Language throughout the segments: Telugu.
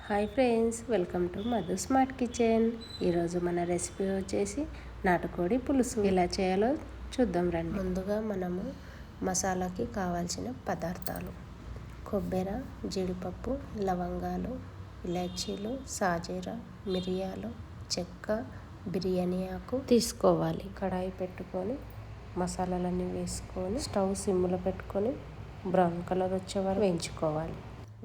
Hi friends, welcome to Madhu smart kitchen. ఈరోజు మన రెసిపీ వచ్చేసి నాటుకోడి పులుసు. ఎలా చేయాలో చూద్దాం రండి. ముందుగా మనము మసాలాకి కావాల్సిన పదార్థాలు: కొబ్బరి, జీడిపప్పు, లవంగాలు, ఇలాచీలు, సాజీరా, మిరియాలు, చెక్క, బిర్యానీ ఆకు తీసుకోవాలి. కడాయి పెట్టుకొని మసాలాలన్నీ వేసుకొని స్టవ్ సిమ్లో పెట్టుకొని బ్రౌన్ కలర్ వచ్చే వరకు వేయించుకోవాలి.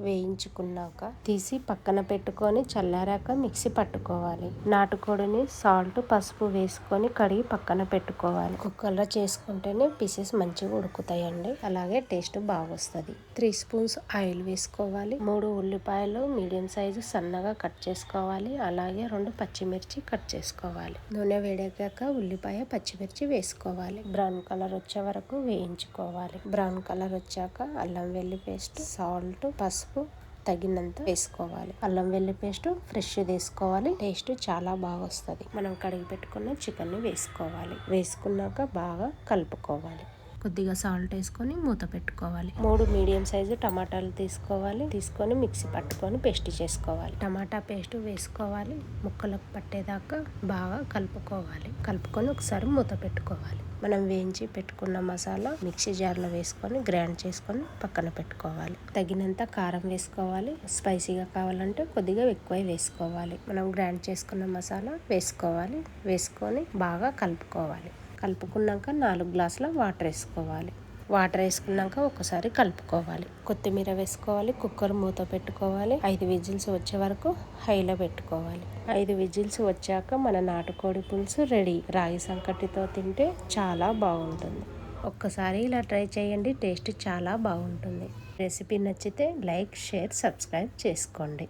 వేయించుకున్నాక తీసి పక్కన పెట్టుకొని చల్లారాక మిక్సీ పట్టుకోవాలి. నాటుకోడిని సాల్ట్, పసుపు వేసుకొని కడిగి పక్కన పెట్టుకోవాలి. కుక్కర్లో చేసుకుంటేనే పీసెస్ మంచిగా ఉడుకుతాయండి, అలాగే టేస్ట్ బాగా వస్తుంది. 3 స్పూన్స్ ఆయిల్ వేసుకోవాలి. 3 ఉల్లిపాయలు మీడియం సైజు సన్నగా కట్ చేసుకోవాలి. అలాగే 2 పచ్చిమిర్చి కట్ చేసుకోవాలి. నూనె వేడెక్కాక ఉల్లిపాయ, పచ్చిమిర్చి వేసుకోవాలి. బ్రౌన్ కలర్ వచ్చే వరకు వేయించుకోవాలి. బ్రౌన్ కలర్ వచ్చాక అల్లం వెల్లుల్లి పేస్ట్, సాల్ట్, పసుపు తగినంత వేసుకోవాలి. అల్లం వెల్లుల్లి పేస్ట్ ఫ్రెష్ వేసుకోవాలి. టేస్ట్ చాలా బాగా వస్తుంది. మనం కడిగి పెట్టుకున్న చికెన్ ని వేసుకోవాలి. వేసుకున్నాక బాగా కలుపుకోవాలి. కొద్దిగా సాల్ట్ వేసుకొని మూత పెట్టుకోవాలి. 3 మీడియం సైజు టమాటాలు తీసుకొని మిక్సీ పట్టుకొని పేస్ట్ చేసుకోవాలి. టమాటా పేస్ట్ వేసుకోవాలి. ముక్కలకు పట్టేదాకా బాగా కలుపుకొని ఒకసారి మూత పెట్టుకోవాలి. మనం వేయించి పెట్టుకున్న మసాలా మిక్సీ జార్లో వేసుకొని గ్రైండ్ చేసుకొని పక్కన పెట్టుకోవాలి. తగినంత కారం వేసుకోవాలి. స్పైసీగా కావాలంటే కొద్దిగా ఎక్కువ వేసుకోవాలి. మనం గ్రైండ్ చేసుకున్న మసాలా వేసుకొని బాగా కలుపుకున్నాక 4 గ్లాసుల వాటర్ వేసుకోవాలి. వాటర్ వేసుకున్నాక ఒకసారి కలుపుకోవాలి. కొత్తిమీర వేసుకోవాలి. కుక్కర్ మూత పెట్టుకోవాలి. 5 విజిల్స్ వచ్చే వరకు హైలో పెట్టుకోవాలి. 5 విజిల్స్ వచ్చాక మన నాటుకోడి పులుసు రెడీ. రాగి సంకటితో తింటే చాలా బాగుంటుంది. ఒక్కసారి ఇలా ట్రై చేయండి, టేస్ట్ చాలా బాగుంటుంది. రెసిపీ నచ్చితే లైక్, షేర్, సబ్స్క్రైబ్ చేసుకోండి.